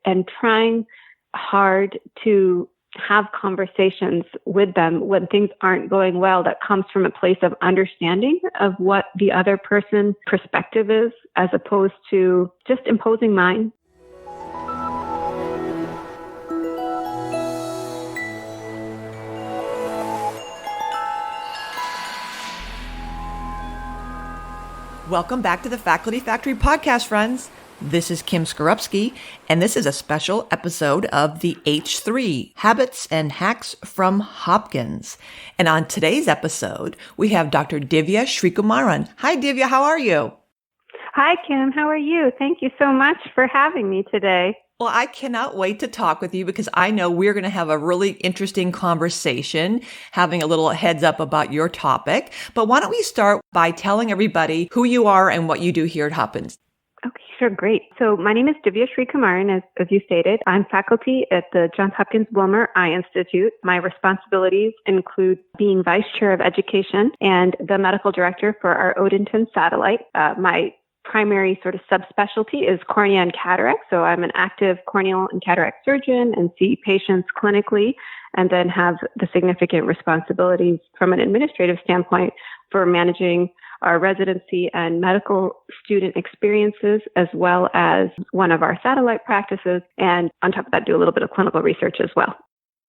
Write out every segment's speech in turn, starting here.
and trying hard to have conversations with them when things aren't going well that comes from a place of understanding of what the other person's perspective is, as opposed to just imposing mine. Welcome back to the Faculty Factory podcast, friends. This is Kim Skorupski, and this is a special episode of the H3, Habits and Hacks from Hopkins. And on today's episode, we have Dr. Divya Srikumaran. Hi, Divya. How are you? Hi, Kim. How are you? Thank you so much for having me today. Well, I cannot wait to talk with you because I know we're going to have a really interesting conversation, having a little heads up about your topic. But why don't we start by telling everybody who you are and what you do here at Hopkins? Okay, sure. Great. So my name is Divya Srikumaran, as you stated. I'm faculty at the Johns Hopkins Wilmer Eye Institute. My responsibilities include being vice chair of education and the medical director for our Odenton satellite. My primary sort of subspecialty is cornea and cataract. So I'm an active corneal and cataract surgeon and see patients clinically, and then have the significant responsibilities from an administrative standpoint for managing our residency and medical student experiences, as well as one of our satellite practices. And on top of that, do a little bit of clinical research as well.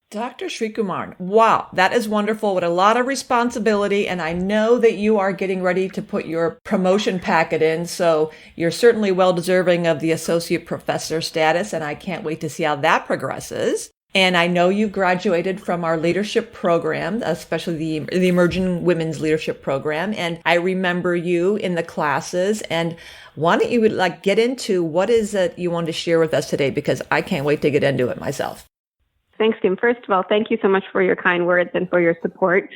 Dr. Srikumaran, wow, that is wonderful with a lot of responsibility. And I know that you are getting ready to put your promotion packet in. So you're certainly well deserving of the associate professor status. And I can't wait to see how that progresses. And I know you graduated from our leadership program, especially the Emerging Women's Leadership Program. And I remember you in the classes. And why don't you get into what is it you want to share with us today? Because I can't wait to get into it myself. Thanks, Kim. First of all, thank you so much for your kind words and for your support.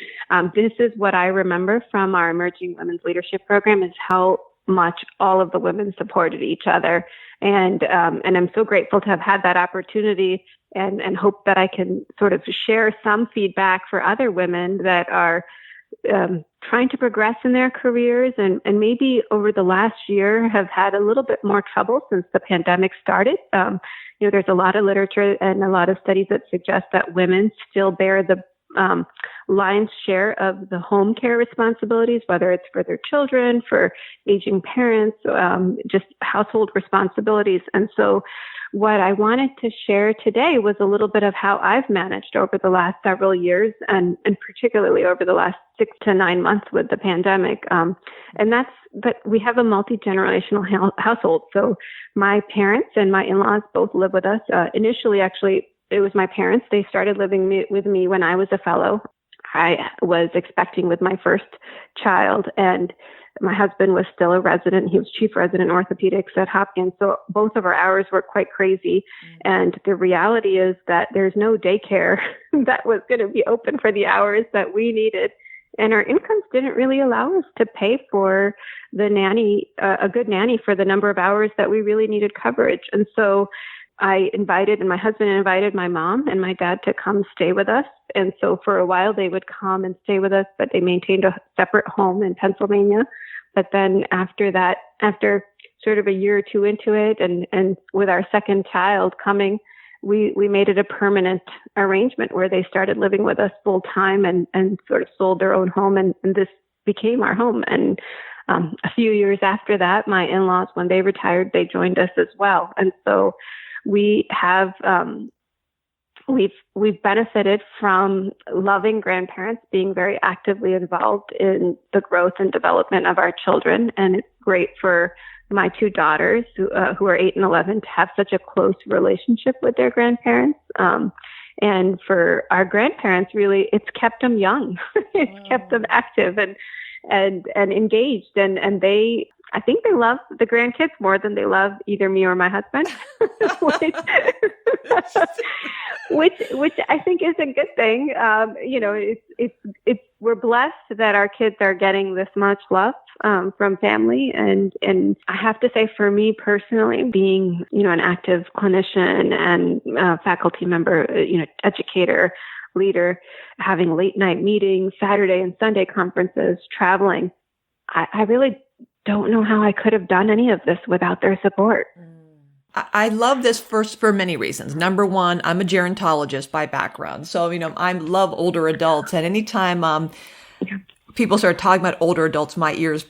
This is what I remember from our Emerging Women's Leadership Program, is how much all of the women supported each other. And I'm so grateful to have had that opportunity, and hope that I can sort of share some feedback for other women that are trying to progress in their careers, and maybe over the last year have had a little bit more trouble since the pandemic started. There's a lot of literature and a lot of studies that suggest that women still bear the lion's share of the home care responsibilities, whether it's for their children, for aging parents, just household responsibilities. And so what I wanted to share today was a little bit of how I've managed over the last several years, and particularly over the last 6 to 9 months with the pandemic. But we have a multi-generational household. So my parents and my in-laws both live with us. Initially, actually, it was my parents. They started living with me when I was a fellow. I was expecting with my first child, and my husband was still a resident. He was chief resident orthopedics at Hopkins. So both of our hours were quite crazy. And the reality is that there's no daycare that was going to be open for the hours that we needed. And our incomes didn't really allow us to pay for the nanny, a good nanny, for the number of hours that we really needed coverage. And so my husband invited my mom and my dad to come stay with us. And so for a while they would come and stay with us, but they maintained a separate home in Pennsylvania. But then after that, after sort of a year or two into it, and with our second child coming, we made it a permanent arrangement where they started living with us full time, and sort of sold their own home. And this became our home. And a few years after that, my in-laws, when they retired, they joined us as well. And so we have, we've benefited from loving grandparents being very actively involved in the growth and development of our children. And it's great for my two daughters who are 8 and 11 to have such a close relationship with their grandparents. And for our grandparents, really, it's kept them young. It's kept them active and engaged. And they, I think they love the grandkids more than they love either me or my husband, which I think is a good thing. We're blessed that our kids are getting this much love from family. And I have to say, for me personally, being, an active clinician and faculty member, educator, leader, having late night meetings, Saturday and Sunday conferences, traveling, I really don't know how I could have done any of this without their support. I love this first for many reasons. Number one, I'm a gerontologist by background. So, I love older adults. And anytime people start talking about older adults, my ears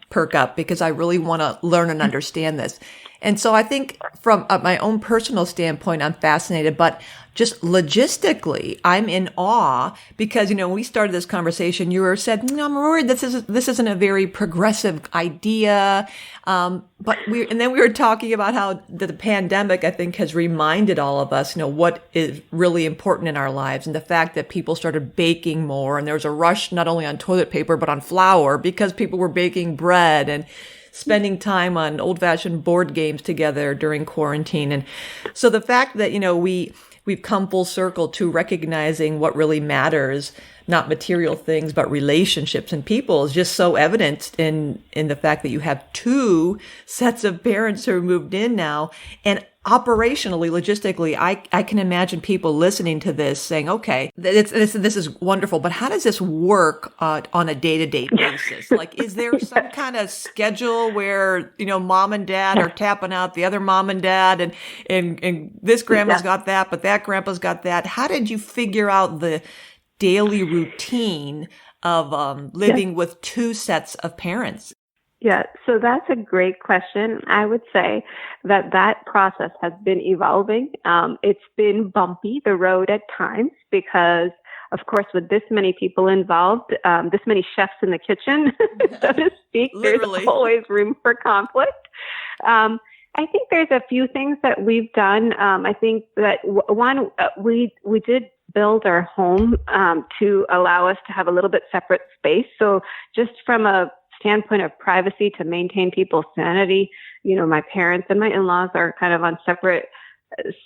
perk up because I really want to learn and understand this. And so I think from my own personal standpoint, I'm fascinated, but just logistically, I'm in awe because, when we started this conversation, you said, I'm worried this isn't a very progressive idea. But then we were talking about how the pandemic, I think, has reminded all of us, what is really important in our lives, and the fact that people started baking more, and there was a rush not only on toilet paper, but on flour because people were baking bread and spending time on old-fashioned board games together during quarantine. And so the fact that, we've come full circle to recognizing what really matters, not material things, but relationships and people, is just so evident in the fact that you have two sets of parents who are moved in now. And operationally, logistically, I can imagine people listening to this saying, okay, this is wonderful, but how does this work on a day-to-day basis? Like, is there some kind of schedule where, mom and dad are tapping out the other mom and dad and this grandma's got that, but that grandpa's got that? How did you figure out the daily routine of living with two sets of parents? Yeah, so that's a great question. I would say that process has been evolving. It's been bumpy, the road at times, because, of course, with this many people involved, this many chefs in the kitchen, so to speak, Literally. There's always room for conflict. I think there's a few things that we've done. I think that one, we did build our home to allow us to have a little bit separate space. So just from a standpoint of privacy, to maintain people's sanity, my parents and my in-laws are kind of on separate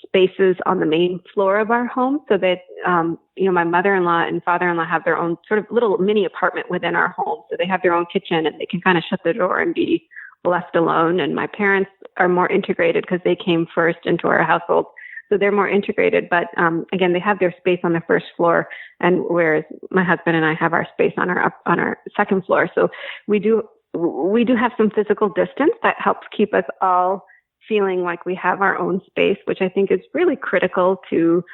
spaces on the main floor of our home, so that my mother-in-law and father-in-law have their own sort of little mini apartment within our home. So they have their own kitchen and they can kind of shut the door and be left alone. And my parents are more integrated because they came first into our household. So they're more integrated, but again, they have their space on the first floor, and whereas my husband and I have our space on our second floor. So we do have some physical distance that helps keep us all feeling like we have our own space, which I think is really critical to,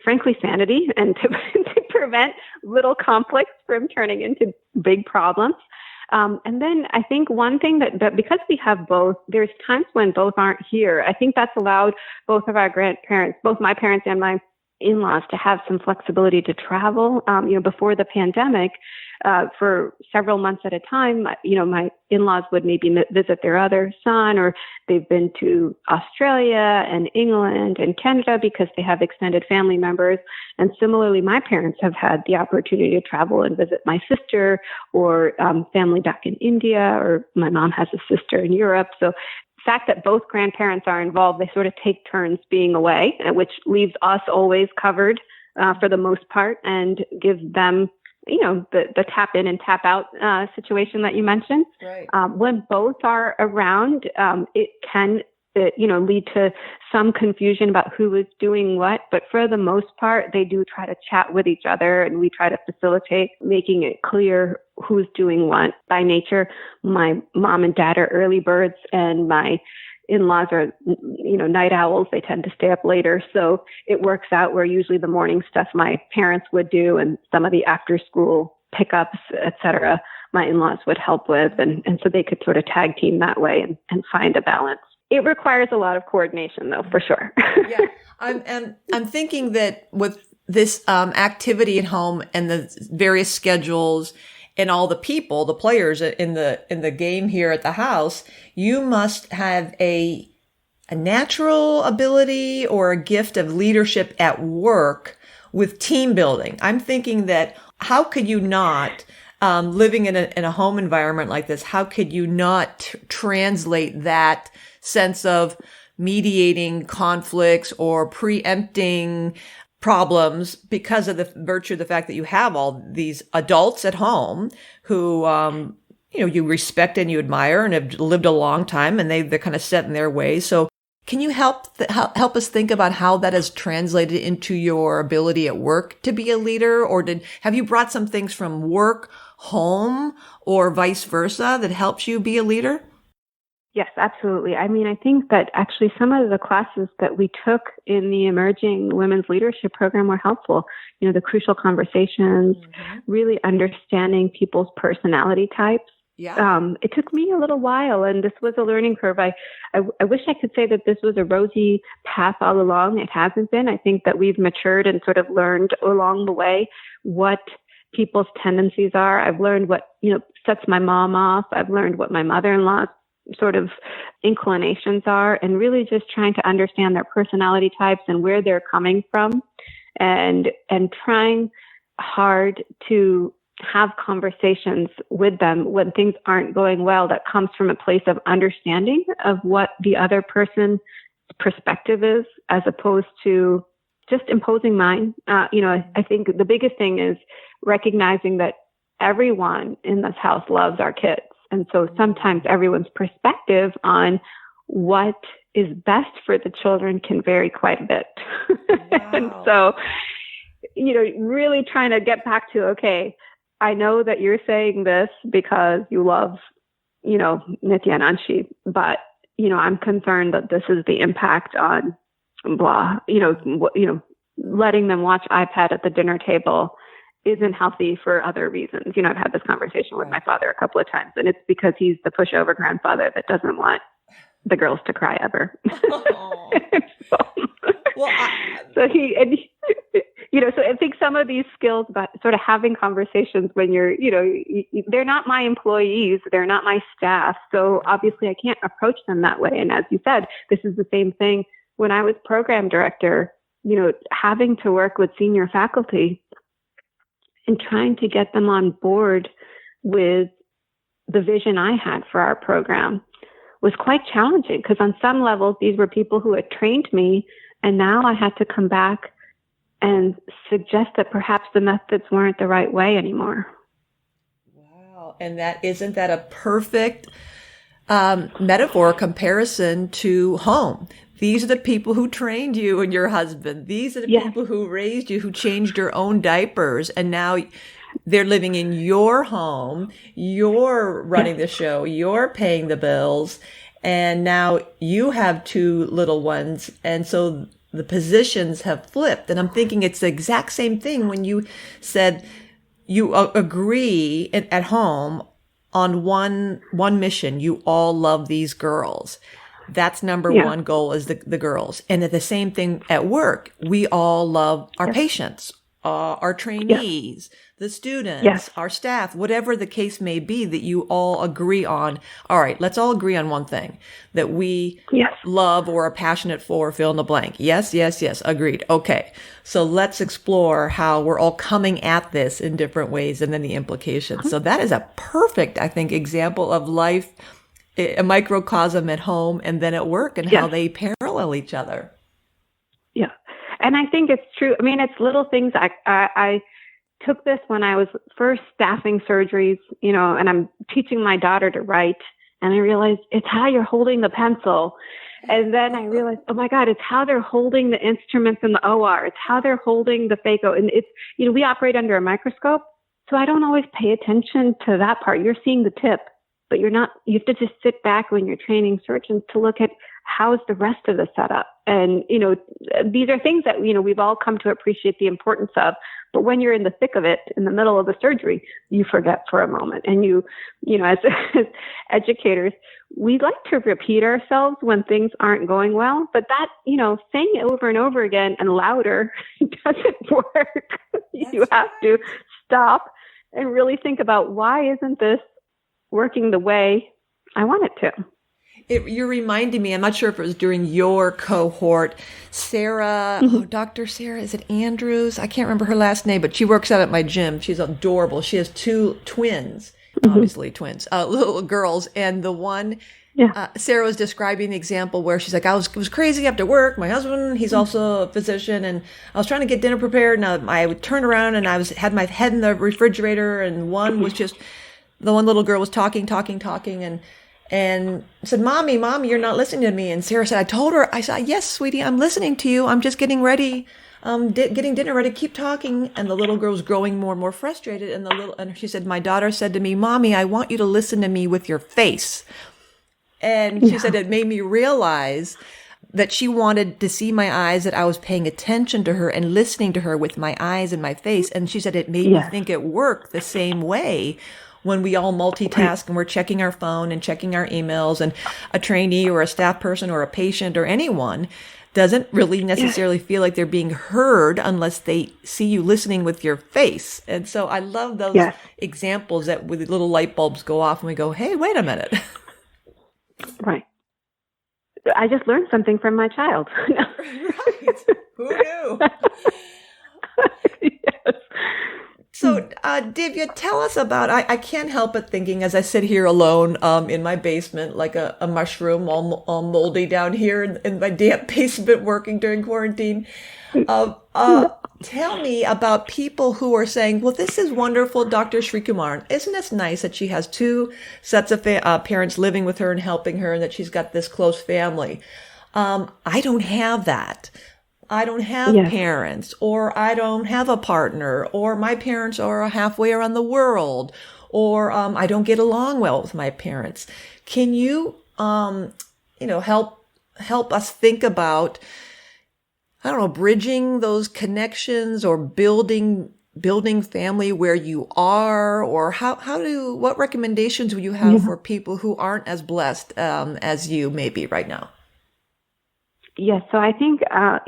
frankly, sanity and to prevent little conflicts from turning into big problems. And then I think one thing that because we have both, there's times when both aren't here. I think that's allowed both of our grandparents, both my parents and my in-laws, to have some flexibility to travel. Before the pandemic, for several months at a time, my in-laws would maybe visit their other son, or they've been to Australia and England and Canada because they have extended family members. And similarly, my parents have had the opportunity to travel and visit my sister or family back in India, or my mom has a sister in Europe. So the fact that both grandparents are involved, they sort of take turns being away, which leaves us always covered for the most part, and gives them, the tap in and tap out situation that you mentioned. Right. When both are around, it can lead to some confusion about who is doing what. But for the most part, they do try to chat with each other, and we try to facilitate making it clear who's doing what. By nature, my mom and dad are early birds, and my in-laws are, night owls. They tend to stay up later. So it works out where usually the morning stuff my parents would do, and some of the after school pickups, et cetera, my in-laws would help with. And so they could sort of tag team that way and find a balance. It requires a lot of coordination, though, for sure. Yeah, I'm thinking that with this activity at home and the various schedules and all the people, the players in the game here at the house, you must have a natural ability or a gift of leadership at work with team building. I'm thinking that how could you not, living in a home environment like this, how could you not translate that sense of mediating conflicts or preempting problems because of the virtue of the fact that you have all these adults at home who, you respect and you admire and have lived a long time, and they're kind of set in their ways. So can you help us think about how that has translated into your ability at work to be a leader? Or have you brought some things from work home or vice versa that helps you be a leader? Yes, absolutely. I mean, I think that actually some of the classes that we took in the Emerging Women's Leadership Program were helpful. The crucial conversations, really understanding people's personality types. Yeah. It took me a little while, and this was a learning curve. I wish I could say that this was a rosy path all along. It hasn't been. I think that we've matured and sort of learned along the way what people's tendencies are. I've learned what, sets my mom off. I've learned what my mother-in-law's sort of inclinations are, and really just trying to understand their personality types and where they're coming from, and trying hard to have conversations with them when things aren't going well that comes from a place of understanding of what the other person's perspective is, as opposed to just imposing mine. I think the biggest thing is recognizing that everyone in this house loves our kids. And so sometimes everyone's perspective on what is best for the children can vary quite a bit. Wow. And so, really trying to get back to, okay, I know that you're saying this because you love, Nitya and Anshi, but, I'm concerned that this is the impact on blah, letting them watch iPad at the dinner table isn't healthy for other reasons. I've had this conversation with my father a couple of times, and it's because he's the pushover grandfather that doesn't want the girls to cry ever. So I think some of these skills about sort of having conversations when they're not my employees, they're not my staff. So obviously I can't approach them that way. And as you said, this is the same thing when I was program director, having to work with senior faculty and trying to get them on board with the vision I had for our program was quite challenging, because on some levels, these were people who had trained me, and now I had to come back and suggest that perhaps the methods weren't the right way anymore. Wow. And isn't that a perfect metaphor comparison to home? These are the people who trained you and your husband. These are the people who raised you, who changed your own diapers. And now they're living in your home. You're running the show. You're paying the bills. And now you have two little ones. And so the positions have flipped. And I'm thinking it's the exact same thing when you said you agree at home on one mission. You all love these girls. That's number one goal, is the girls. And the same thing at work. We all love our patients, our trainees, the students, our staff, whatever the case may be, that you all agree on. All right, let's all agree on one thing that we love or are passionate for, fill in the blank. Yes, agreed. Okay, so let's explore how we're all coming at this in different ways, and then the implications. So that is a perfect, I think, example of life, a microcosm at home and then at work, and how they parallel each other. Yeah. And I think it's true. I mean, it's little things. I took this when I was first staffing surgeries, and I'm teaching my daughter to write, and I realized it's how you're holding the pencil. And then I realized, oh my God, it's how they're holding the instruments in the OR. It's how they're holding the phaco. And it's, we operate under a microscope, so I don't always pay attention to that part. You're seeing the tip, but you have to just sit back when you're training surgeons to look at how's the rest of the setup. And, these are things that, we've all come to appreciate the importance of, but when you're in the thick of it, in the middle of the surgery, you forget for a moment. And as educators, we like to repeat ourselves when things aren't going well, but that, saying it over and over again and louder doesn't work. You have to stop and really think about, why isn't this working the way I want it to? You're reminding me, I'm not sure if it was during your cohort, Sarah, Dr. Sarah, is it Andrews? I can't remember her last name, but she works out at my gym. She's adorable. She has two twins, obviously twins, little girls. And the one, Sarah was describing the example where she's like, it was crazy after work. My husband, he's also a physician, and I was trying to get dinner prepared, and I would turn around and I had my head in the refrigerator, and one was just, the one little girl was talking, and said, Mommy, you're not listening to me. And Sarah said, I said, yes, sweetie, I'm listening to you. I'm just getting ready, getting dinner ready. Keep talking. And the little girl was growing more and more frustrated. And she said, my daughter said to me, Mommy, I want you to listen to me with your face. And she said it made me realize that she wanted to see my eyes, that I was paying attention to her and listening to her with my eyes and my face. And she said it made me think it worked the same way when we all multitask and we're checking our phone and checking our emails, and a trainee or a staff person or a patient or anyone doesn't really necessarily feel like they're being heard unless they see you listening with your face. And so I love those examples that with little light bulbs go off and we go, hey, wait a minute. Right. I just learned something from my child. Right. Who knew? Yes. So, Divya, tell us about, I can't help but thinking as I sit here alone in my basement, like a mushroom, all moldy down here in my damp basement working during quarantine. Tell me about people who are saying, well, this is wonderful, Dr. Srikumaran. Isn't this nice that she has two sets of parents living with her and helping her, and that she's got this close family? I don't have that. I don't have parents, or I don't have a partner, or my parents are halfway around the world, or I don't get along well with my parents. Can you, help us think about, I don't know, bridging those connections or building family where you are, or what recommendations would you have for people who aren't as blessed as you may be right now? Yes. So I think, I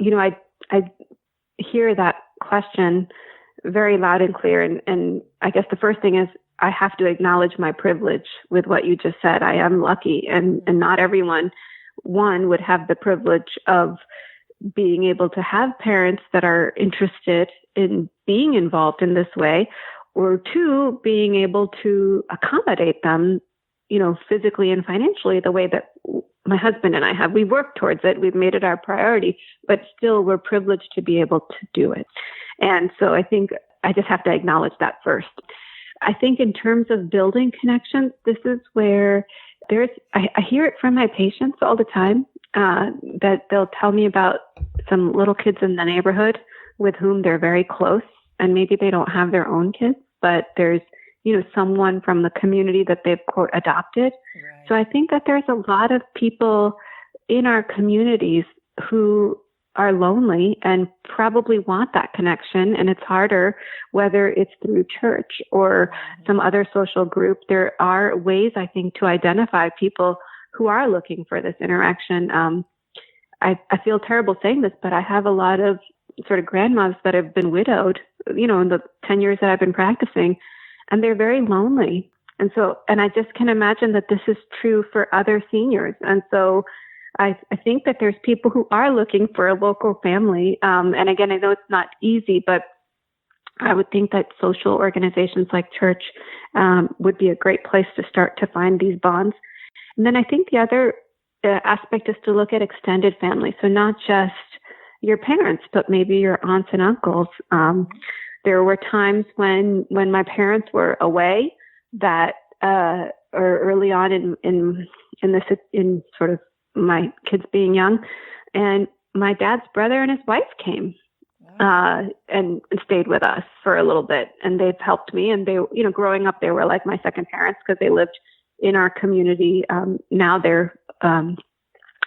hear that question very loud and clear. And I guess the first thing is I have to acknowledge my privilege with what you just said. I am lucky, and not everyone, one, would have the privilege of being able to have parents that are interested in being involved in this way, or two, being able to accommodate them, physically and financially the way that my husband and I have. We worked towards it. We've made it our priority, but still we're privileged to be able to do it. And so I think I just have to acknowledge that first. I think in terms of building connections, this is where I hear it from my patients all the time, that they'll tell me about some little kids in the neighborhood with whom they're very close, and maybe they don't have their own kids, but there's someone from the community that they've, quote, adopted. Right. So I think that there's a lot of people in our communities who are lonely and probably want that connection. And it's harder, whether it's through church or some other social group. There are ways, I think, to identify people who are looking for this interaction. I feel terrible saying this, but I have a lot of sort of grandmas that have been widowed, in the 10 years that I've been practicing, and they're very lonely. And I just can imagine that this is true for other seniors. And so I think that there's people who are looking for a local family. And again, I know it's not easy, but I would think that social organizations like church would be a great place to start to find these bonds. And then I think the other aspect is to look at extended family. So not just your parents, but maybe your aunts and uncles. There were times when my parents were away that, or early on in sort of my kids being young, and my dad's brother and his wife came, and stayed with us for a little bit, and they've helped me. And they, growing up, they were like my second parents because they lived in our community. Now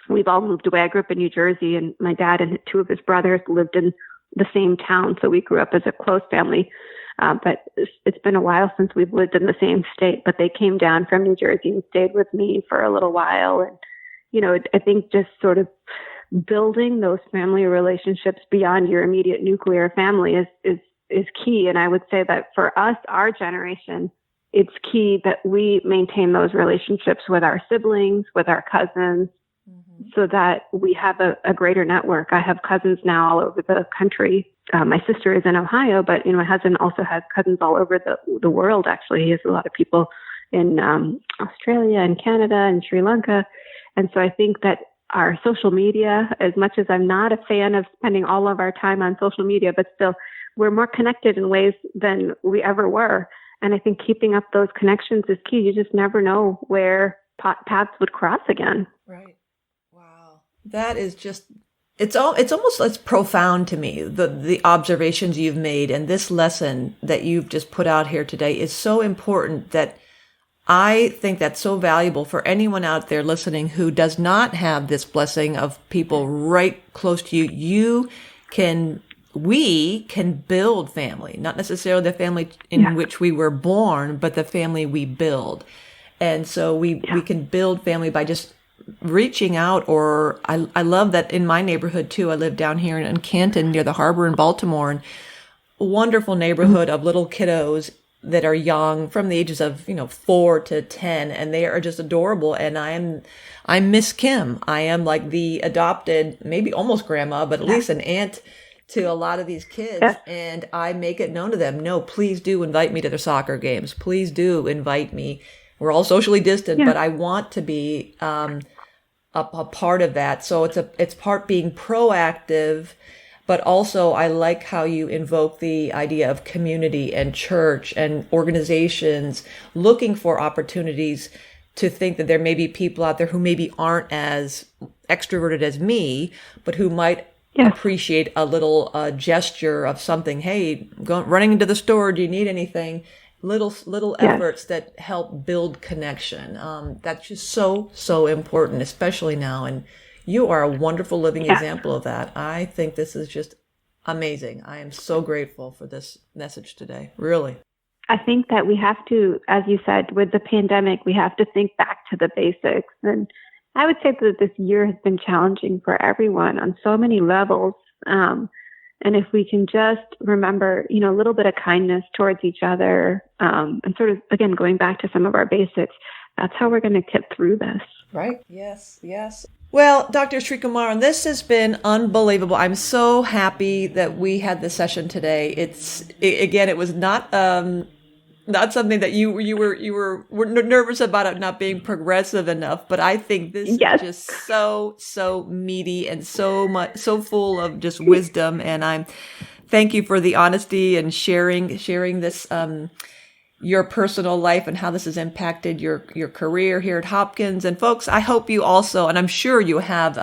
we've all moved away. I grew up in New Jersey, and my dad and two of his brothers lived in the same town. So we grew up as a close family. But it's been a while since we've lived in the same state, but they came down from New Jersey and stayed with me for a little while. And, I think just sort of building those family relationships beyond your immediate nuclear family is key. And I would say that for us, our generation, it's key that we maintain those relationships with our siblings, with our cousins, so that we have a greater network. I have cousins now all over the country. My sister is in Ohio, but my husband also has cousins all over the world. Actually, he has a lot of people in Australia and Canada and Sri Lanka. And so I think that our social media, as much as I'm not a fan of spending all of our time on social media, but still we're more connected in ways than we ever were. And I think keeping up those connections is key. You just never know where paths would cross again. Right. Wow. That is just, it's almost profound to me. The observations you've made and this lesson that you've just put out here today is so important that I think that's so valuable for anyone out there listening who does not have this blessing of people right close to you. We can build family, not necessarily the family in which we were born, but the family we build. And so we can build family by just reaching out. Or I love that in my neighborhood too. I live down here in Canton near the harbor in Baltimore, and a wonderful neighborhood of little kiddos that are young, from the ages of 4 to 10, and they are just adorable. And I'm Miss Kim. I am like the adopted, maybe almost grandma, but at least an aunt to a lot of these kids. And I make it known to them, no, please do invite me to their soccer games. Please do invite me. We're all socially distant, but I want to be a part of that. So it's part being proactive. But also, I like how you invoke the idea of community and church and organizations looking for opportunities to think that there may be people out there who maybe aren't as extroverted as me, but who might appreciate a little gesture of something. Hey, running into the store, do you need anything? Little efforts that help build connection. That's just so important, especially now. And you are a wonderful living example of that. I think this is just amazing. I am so grateful for this message today. Really. I think that we have to, as you said, with the pandemic, we have to think back to the basics. And I would say that this year has been challenging for everyone on so many levels. And if we can just remember, a little bit of kindness towards each other, and sort of, again, going back to some of our basics, that's how we're going to get through this. Right. Yes. Well, Dr. Srikumaran, this has been unbelievable. I'm so happy that we had this session today. It was not something that you were nervous about it not being progressive enough, but I think this is just so meaty and so full of just wisdom. And thank you for the honesty and sharing this your personal life and how this has impacted your career here at Hopkins. And folks, I hope you also, and I'm sure you have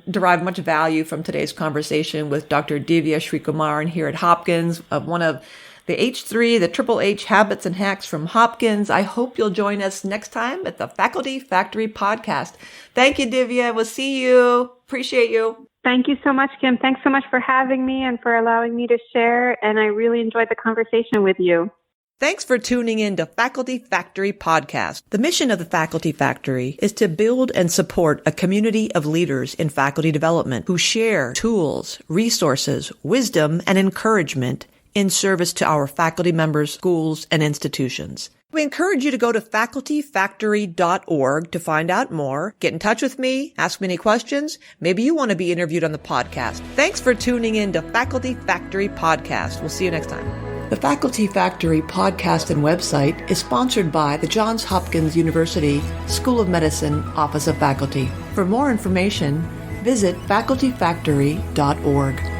derived much value from today's conversation with Dr. Divya Srikumaran here at Hopkins, one of the H3, the Triple H habits and hacks from Hopkins. I hope you'll join us next time at the Faculty Factory podcast. Thank you, Divya. We'll see you. Appreciate you. Thank you so much, Kim. Thanks so much for having me and for allowing me to share. And I really enjoyed the conversation with you. Thanks for tuning in to Faculty Factory Podcast. The mission of the Faculty Factory is to build and support a community of leaders in faculty development who share tools, resources, wisdom, and encouragement in service to our faculty members, schools, and institutions. We encourage you to go to facultyfactory.org to find out more. Get in touch with me, ask me any questions. Maybe you want to be interviewed on the podcast. Thanks for tuning in to Faculty Factory Podcast. We'll see you next time. The Faculty Factory podcast and website is sponsored by the Johns Hopkins University School of Medicine Office of Faculty. For more information, visit facultyfactory.org.